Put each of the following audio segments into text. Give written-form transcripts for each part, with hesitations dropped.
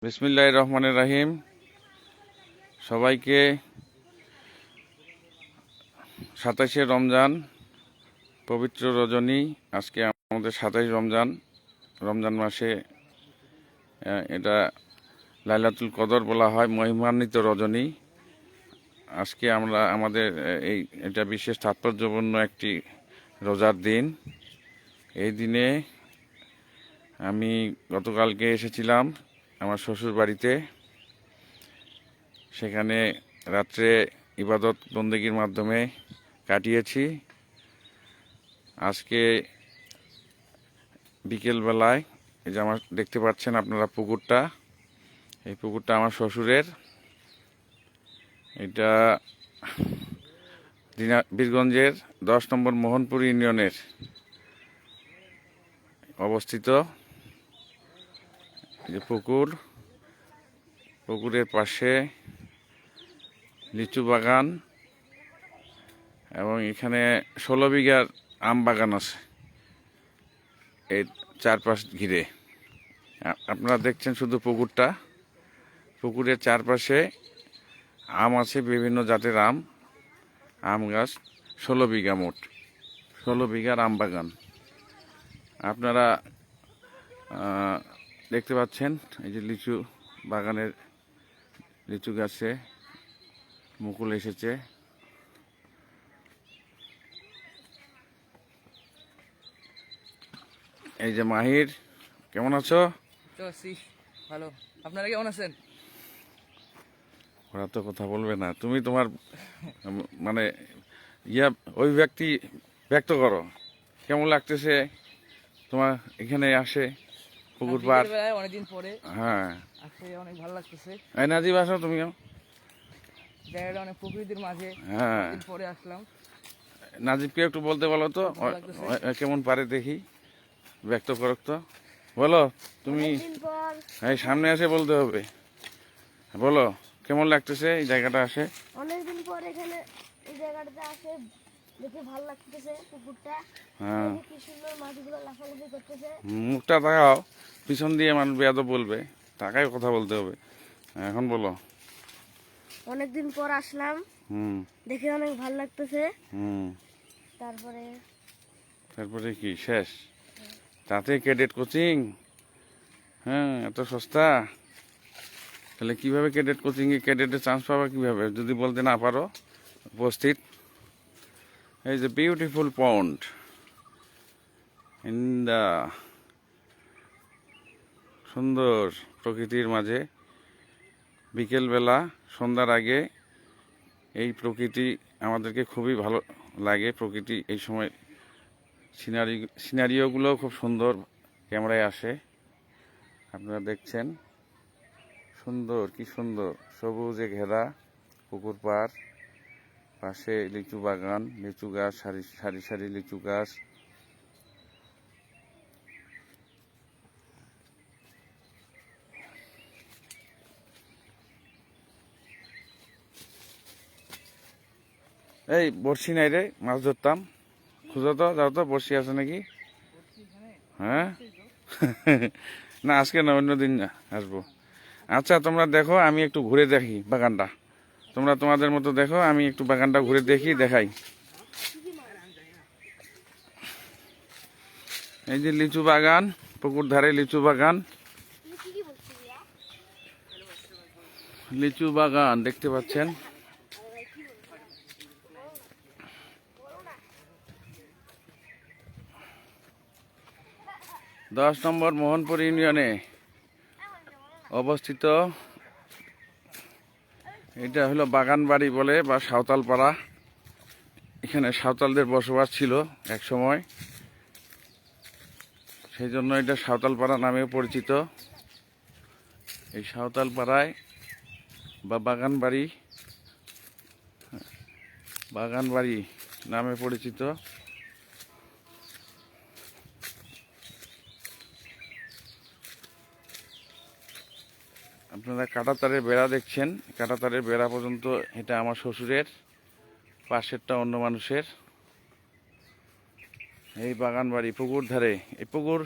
বিসমিল্লাহির রহমানির রহিম। সবাইকে 27শে রমজান পবিত্র রজনী। আজকে আমাদের 27 রমজান। রমজান মাসে এটা লাইলাতুল কদর বলা হয়, মহিমান্বিত রজনী। আজকে আমরা আমাদের এটা বিশেষ তাৎপর্যপূর্ণ একটি রোজার দিন। এই দিনে আমি গতকালকে এসেছিলাম আমার শ্বশুর বাড়িতে। সেখানে রাত্রে ইবাদত বন্দেগীর মাধ্যমে কাটিয়েছি। আজকে বিকেলবেলায় এই যে আমার দেখতে পাচ্ছেন আপনারা পুকুরটা, এই পুকুরটা আমার শ্বশুরের। এটা বীরগঞ্জের 10 নম্বর মোহনপুর ইউনিয়নের অবস্থিত এই যে পুকুরের পাশে লিচু বাগান এবং এখানে 16 বিঘার আম বাগান আছে এই চারপাশ ঘিরে। আপনারা দেখছেন শুধু পুকুরটা, পুকুরের চারপাশে আম আছে, বিভিন্ন জাতের আম গাছ। 16 বিঘা, মোট 16 বিঘার আম বাগান আপনারা দেখতে পাচ্ছেন। এই যে লিচু বাগানের লিচু গাছে মুকুল এসেছে। এই যে মাহির, কেমন আছো? ভালো, আপনারা কেমন আছেন? ওরা তো কথা বলবে না, তুমি তোমার মানে ওই ব্যক্ত করো, কেমন লাগতেছে তোমার এখানে আসে পুকুর পার? অনেকদিন পরে হ্যাঁ, আসে, অনেক ভালো লাগতেছে। এই নাজিব আসো তুমিও। জায়গাটা অনেক প্রকৃতির মাঝে, হ্যাঁ, অনেকদিন পরে আসলাম। নাজিবকে একটু বলতে বলো তো, ভালো লাগতেছে। কেমন পারে দেখি, ব্যক্ত করো তো, বলো তুমি। এই সামনে এসে বলতে হবে, বলো কেমন লাগতেছে এই জায়গাটা আসে। অনেকদিন পর এখানে এই জায়গাটাতে আসে, দেখে ভালো লাগতেছে। পুকুরটা হ্যাঁ, কি সুন্দর, মাছগুলো লাফালাফি করতেছে। মুখটা তাকাও, পিছন দিয়ে মানুষ বেয়াদব বলবে, তাকাই কথা বলতে হবে। এখন বলো। অনেকদিন পর আসলাম, দেখে অনেক ভালো লাগতেছে। তারপরে কি শেষ? তাতে ক্যাডেট কোচিং, হ্যাঁ, এত সস্তা। তাহলে কিভাবে ক্যাডেট কোচিংয়ে ক্যাডেটের চান্স পাবা কিভাবে যদি বলতে না পারো? উপস্থিত এই যে বিউটিফুল পন্ড ইন দা, সুন্দর প্রকৃতির মাঝে বিকেলবেলা সন্ধ্যার আগে এই প্রকৃতি আমাদেরকে খুবই ভালো লাগে। প্রকৃতি এই সময় সিনারিওগুলো খুব সুন্দর ক্যামেরায় আসে, আপনারা দেখছেন। সুন্দর, কি সুন্দর সবুজে ঘেরা পুকুর পাড়, পাশে লিচু বাগান, লিচু গাছ, সারি সারি সারি লিচু গাছ। এই বড়শি নাই রে, মাছ ধরতাম, খুঁজো তো, যাও তো, বড়শি আছে নাকি? হ্যাঁ না, আজকে না, অন্যদিন আসবো। আচ্ছা, তোমরা দেখো, আমি একটু ঘুরে দেখি বাগানটা। তোমরা তোমাদের মতো দেখো, আমি একটু বাগানটা ঘুরে দেখাই। এই যে লিচু বাগান, পুকুর ধারে লিচু বাগান, লিচু বাগান দেখতে পাচ্ছেন। দশ নম্বর মোহনপুর ইউনিয়নে অবস্থিত এটা হলো বাগান বাড়ি বলে, বা সাঁওতাল পাড়া। এখানে সাঁওতালদের বসবাস ছিল এক সময়, সেই জন্য এটা সাঁওতাল পাড়া নামেও পরিচিত। এই সাঁওতাল পাড়ায় বা বাগান বাড়ি নামে পরিচিত। আপনারা কাঁটাতারের বেড়া দেখছেন, কাঁটাতারের বেড়া পর্যন্ত এটা আমার শ্বশুরের, পাশেরটা অন্য মানুষের। এই বাগান বাড়ি পুকুর ধারে, এই পুকুর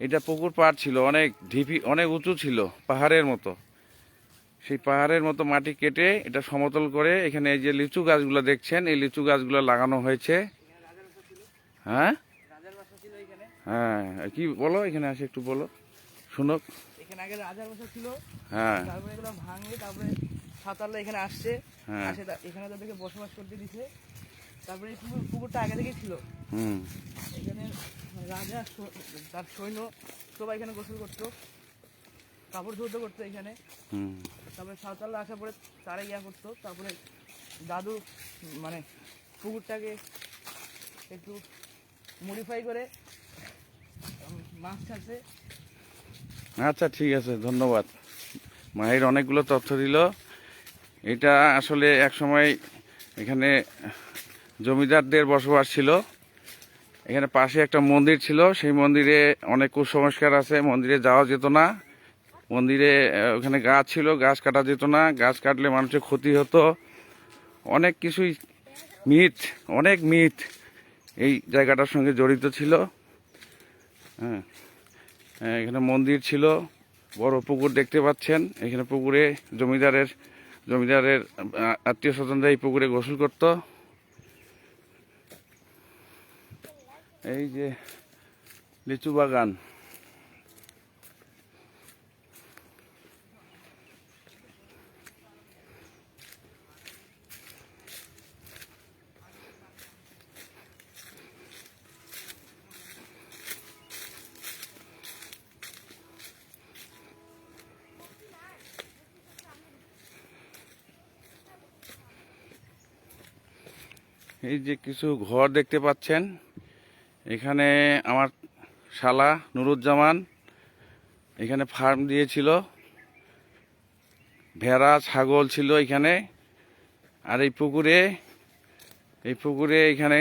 এটা পুকুর পাড় ছিল, অনেক ঢিপি, অনেক উঁচু ছিল, পাহাড়ের মতো। সেই পাহাড়ের মতো মাটি কেটে এটা সমতল করে এখানে এই যে লিচু গাছগুলো দেখছেন, এই লিচু গাছগুলো লাগানো হয়েছে। হ্যাঁ রাজার বাসা ছিল এখানে। হ্যাঁ, কি বলো, এখানে আসে একটু বলো, শুনুক। এখানে আগে রাজার বাসা ছিল, হ্যাঁ তারপরে এগুলো ভাঙে, তারপরে সাঁওতালরা এখানে আসছে, হ্যাঁ। আসে এখানে তাদেরকে বসবাস করতে দিছে। তারপরে এই পুকুরটা আগে থেকেই ছিল। হুম এখানে রাজা তার সৈন্য সবাই এখানে গোসল করতো, কাপড় ধুতে করতো এখানে। হুম। তারপরে সাঁওতালরা আসার পরে তারা ইয়া করতো। তারপরে দাদু মানে পুকুরটাকে একটু মডিফাই করে মাছ ছাড়ছে। আচ্ছা ঠিক আছে, ধন্যবাদ। মাহির অনেকগুলো তথ্য দিল। এটা আসলে এক সময় এখানে জমিদারদের বসবাস ছিল। এখানে পাশে একটা মন্দির ছিল, সেই মন্দিরে অনেক কুসংস্কার আছে, মন্দিরে যাওয়া যেত না। মন্দিরে ওখানে গাছ ছিল, গাছ কাটা যেত না, গাছ কাটলে মানুষের ক্ষতি হতো, অনেক কিছুই মিথ, অনেক মিথ এই জায়গাটার সঙ্গে জড়িত ছিল। হ্যাঁ, এখানে মন্দির ছিল, বড় পুকুর দেখতে পাচ্ছেন। এখানে পুকুরে জমিদারের আত্মীয় স্বজনরা এই পুকুরে গোসল করত। এই যে লিচু বাগান, এই যে কিছু ঘর দেখতে পাচ্ছেন। এখানে আমার শালা নুরুজ্জামান এখানে ফার্ম দিয়েছিল, ভেড়া ছাগল ছিল এখানে। আর এই পুকুরে এখানে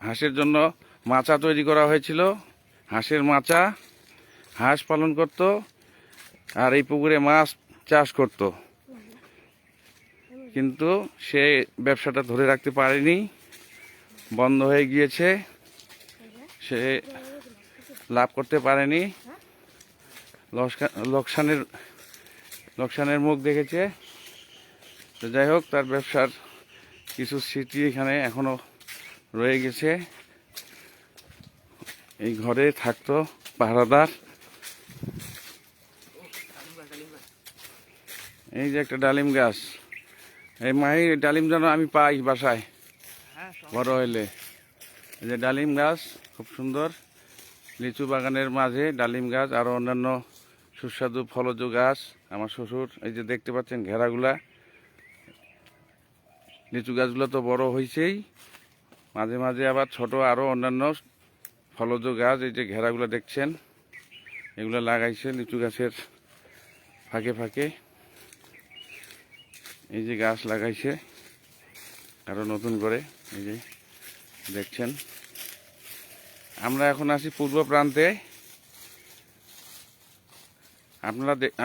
হাঁসের জন্য মাচা তৈরি করা হয়েছিল, হাঁসের মাচা, হাঁস পালন করত। আর এই পুকুরে মাছ চাষ করত, কিন্তু সে ব্যবসাটা ধরে রাখতে পারেনি, বন্ধ হয়ে গিয়েছে, সে লাভ করতে পারেনি, লোকসানের মুখ দেখেছে। তো যাই হোক, তার ব্যবসার কিছু স্মৃতি এখানে এখনো রয়ে গেছে। এই ঘরে থাকতো পাহারাদার। এই যে একটা ডালিম গাছ, এই মাহি ডালিম যেন আমি পাই বাসায় হ্যাঁ, বড় হইলে। এই যে ডালিম গাছ খুব সুন্দর, লিচু বাগানের মাঝে ডালিম গাছ, আরো অন্যান্য সুস্বাদু ফলজ গাছ। আমার শ্বশুর এই যে দেখতে পাচ্ছেন ঘেরাগুলা, লিচু গাছগুলো তো বড় হয়েছেই, মাঝে মাঝে আবার ছোট আরো অন্যান্য ফলজ গাছ, এই যে ঘেরাগুলো দেখছেন, এগুলো লাগাইছে লিচু গাছের ফাঁকে ফাঁকে। এই যে গাছ লাগাইছে আরো নতুন করে, এই যে দেখছেন। আমরা এখন আছি পূর্ব প্রান্তে।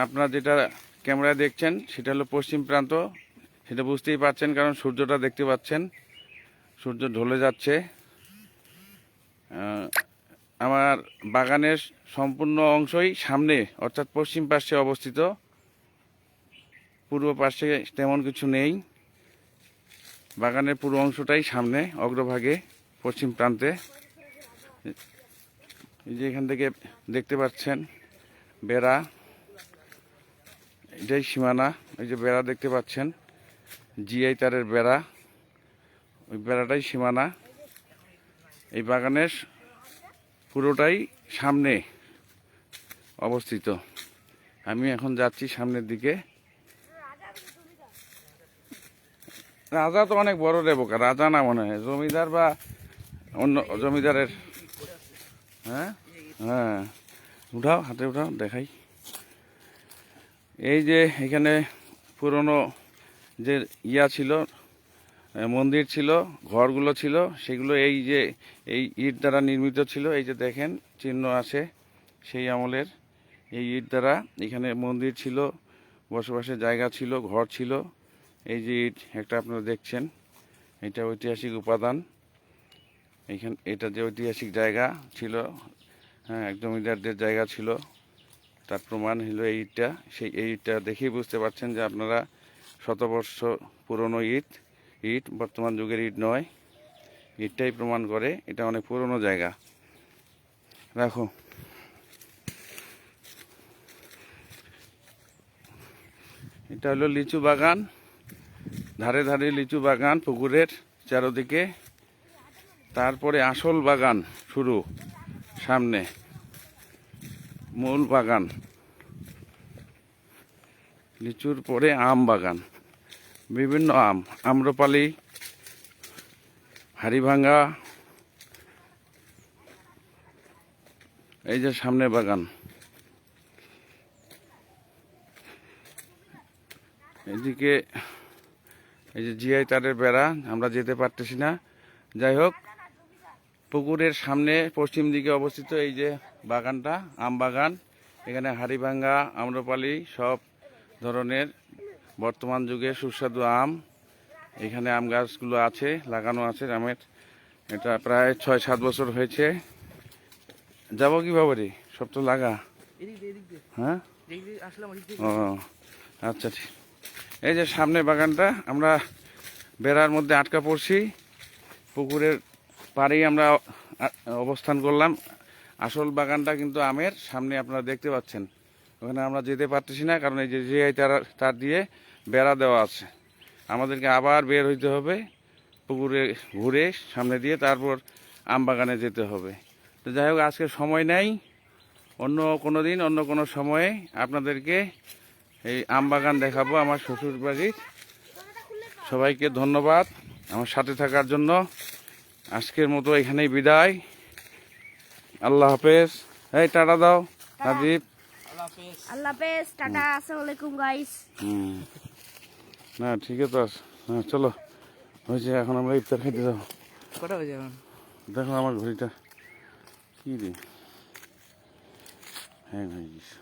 আপনারা যেটা ক্যামেরায় দেখছেন সেটা হলো পশ্চিম প্রান্ত, সেটা বুঝতেই পারছেন কারণ সূর্যটা দেখতে পাচ্ছেন, সূর্য ঢলে যাচ্ছে। আমার বাগানের সম্পূর্ণ অংশই সামনে, অর্থাৎ পশ্চিম পাশে অবস্থিত, পূর্ব পাশে তেমন কিছু নেই। বাগানের পুরো অংশটাই সামনে, অগ্রভাগে পশ্চিম প্রান্তে। এই যে এখান থেকে দেখতে পাচ্ছেন বেড়া, এটাই সীমানা। এই যে বেড়া দেখতে পাচ্ছেন, জিআই তারের বেড়া, ওই বেড়াটাই সীমানা। এই বাগানের পুরোটাই সামনে অবস্থিত। আমি এখন যাচ্ছি সামনের দিকে। রাজা তো অনেক বড় রেবকা, রাজা না মনে হয়, জমিদার বা অন্য জমিদারের। হ্যাঁ হ্যাঁ, উঠাও, হাতে উঠাও, দেখাই। এই যে এখানে পুরনো যে ছিল, মন্দির ছিল, ঘরগুলো ছিল, সেগুলো এই যে এই ইট দ্বারা নির্মিত ছিল। এই যে দেখেন চিহ্ন আছে সেই আমলের, এই ইট দ্বারা এখানে মন্দির ছিল, বসবাসের জায়গা ছিল, ঘর ছিল। এই যে ইট একটা আপনারা দেখছেন, এটা ঐতিহাসিক উপাদান। এটা যে ঐতিহাসিক জায়গা ছিল, হ্যাঁ, জমিদারদের জায়গা ছিল, তার প্রমাণ হলো এই ইটটা। সেই এই ইটটা দেখেই বুঝতে পারছেন যে আপনারা শতবর্ষ পুরনো ইট। ইট বর্তমান যুগের ইট নয়, ইটটাই প্রমাণ করে এটা অনেক পুরনো জায়গা। রাখো। এটা হলো লিচু বাগান, ধারে ধারে লিচু বাগান পুকুরের চারদিকে। তারপরে আসল বাগান শুরু, সামনে মূল বাগান। লিচুর পরে আম বাগান, বিভিন্ন আম, আম্রপালি, হাড়িভাঙ্গা। এই যে সামনে বাগান, এদিকে এই যে জিআই তারের বেড়া, আমরা যেতে পারতেছি না। যাই হোক, পুকুরের সামনে পশ্চিম দিকে অবস্থিত এই যে বাগানটা, আম বাগান। এখানে হাড়িভাঙ্গা, আম্রপালি সব ধরনের বর্তমান যুগে সুস্বাদু আম। এখানে আম গাছগুলো আছে, লাগানো আছে আমের। এটা প্রায় 6-7 বছর হয়েছে। যাব কিভাবে রে, সব তো লাগা। এদিক দিয়ে, এদিক দিয়ে, হ্যাঁ, এদিক দিয়ে আসলাম, ওদিক দিয়ে। ও আচ্ছা, ঠিক। এই যে সামনে বাগানটা, আমরা বেড়ার মধ্যে আটকা পড়ছি। পুকুরের পাড়েই আমরা অবস্থান করলাম। আসল বাগানটা কিন্তু আমের সামনে আপনারা দেখতে পাচ্ছেন। ওখানে আমরা যেতে পারতেছি না, কারণ এই যে জিআই তার দিয়ে বেড়া দেওয়া আছে। আমাদেরকে আবার বের হইতে হবে পুকুরে ঘুরে সামনে দিয়ে, তারপর আম বাগানে যেতে হবে। তো যাই হোক, আজকে সময় নেই, অন্য কোনো দিন অন্য কোনো সময়ে আপনাদেরকে এই আম বাগান দেখাবো আমার শ্বশুর বাড়ির। সবাইকে ধন্যবাদ আমার সাথে থাকার জন্য। আজকের মতো এখানেই বিদায়। আল্লাহ হাফেজ। এই টাটা দাও রাজীব। আল্লাহ হাফেজ। আল্লাহ হাফেজ, টাটা, আসসালামু আলাইকুম গাইস। না ঠিক আছে, হ্যাঁ চলো, হয়েছে, এখন আমরা ইফতার খেতে যাবো। কটা বাজে এখন? দেখো আমার ঘড়িটা কি রে, হ্যাঁ হয়ে গেছে।